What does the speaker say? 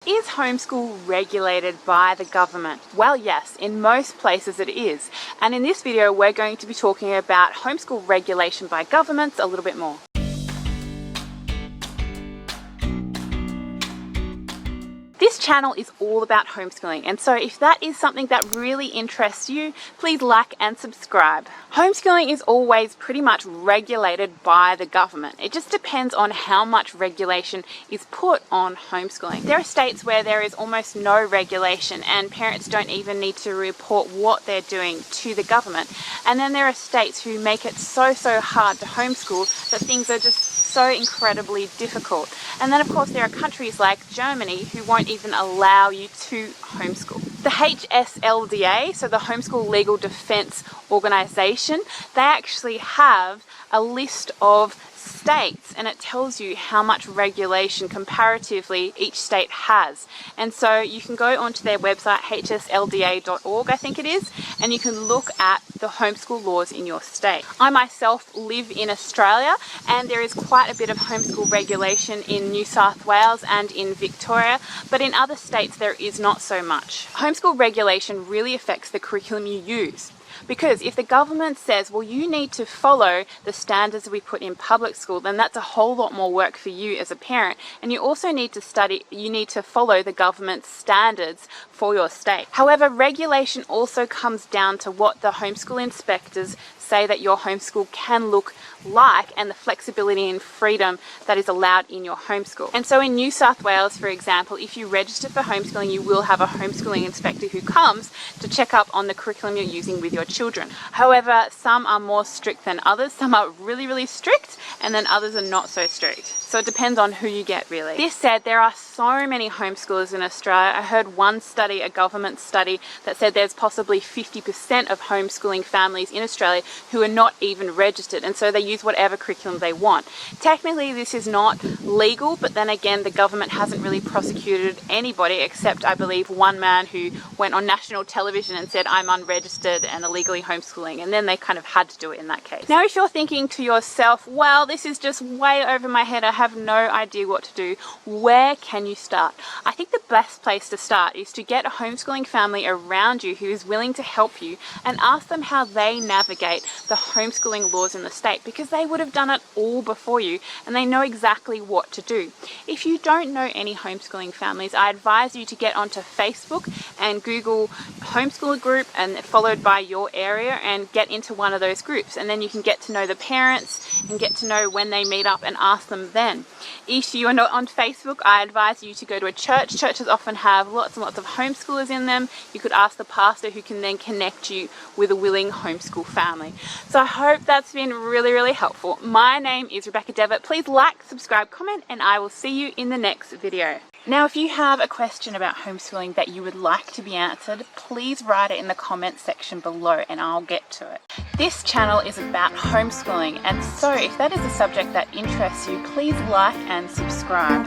Is homeschool regulated by the government? Well, yes, in most places it is. And in this video, we're going to be talking about homeschool regulation by governments a little bit more. This channel is all about homeschooling, and so if that is something that really interests you, please like and subscribe. Homeschooling is always pretty much regulated by the government. It just depends on how much regulation is put on homeschooling. There are states where there is almost no regulation and parents don't even need to report what they're doing to the government. And then there are states who make it so hard to homeschool that things are just so incredibly difficult. And then of course there are countries like Germany who won't even allow you to homeschool. The HSLDA, so the Homeschool Legal Defense Organization, they actually have a list of states and it tells you how much regulation comparatively each state has. And so you can go onto their website, hslda.org I think it is, and you can look at the homeschool laws in your state. I myself live in Australia and there is quite a bit of homeschool regulation in New South Wales and in Victoria, but in other states there is not so much. Homeschool regulation really affects the curriculum you use. Because if the government says, well, you need to follow the standards we put in public school, then that's a whole lot more work for you as a parent. And you also need to follow the government's standards for your state. However, regulation also comes down to what the homeschool inspectors say that your homeschool can look like and the flexibility and freedom that is allowed in your homeschool. And so in New South Wales, for example, if you register for homeschooling, you will have a homeschooling inspector who comes to check up on the curriculum you're using with your children. However, some are more strict than others. Some are really strict and then others are not so strict. So it depends on who you get, really. This said, there are so many homeschoolers in Australia. I heard one study, a government study, that said there's possibly 50% of homeschooling families in Australia who are not even registered, and so they use whatever curriculum they want. Technically this is not legal, but then again the government hasn't really prosecuted anybody except I believe one man who went on national television and said I'm unregistered and illegally homeschooling, and then they kind of had to do it in that case. Now if you're thinking to yourself, well, this is just way over my head, I have no idea what to do, where can you start? I think the best place to start is to get a homeschooling family around you who is willing to help you and ask them how they navigate the homeschooling laws in the state, because they would have done it all before you and they know exactly what to do. If you don't know any homeschooling families, I advise you to get onto Facebook and Google homeschooler group and followed by your area and get into one of those groups, and then you can get to know the parents and get to know when they meet up and ask them then. If you are not on Facebook, I advise you to go to a church. Churches often have lots and lots of homeschoolers in them. You could ask the pastor who can then connect you with a willing homeschool family. So I hope that's been really helpful. My name is Rebecca Devitt. Please like, subscribe, comment, and I will see you in the next video. Now, if you have a question about homeschooling that you would like to be answered, please write it in the comment section below and I'll get to it. This channel is about homeschooling, and so if that is a subject that interests you, please like and subscribe.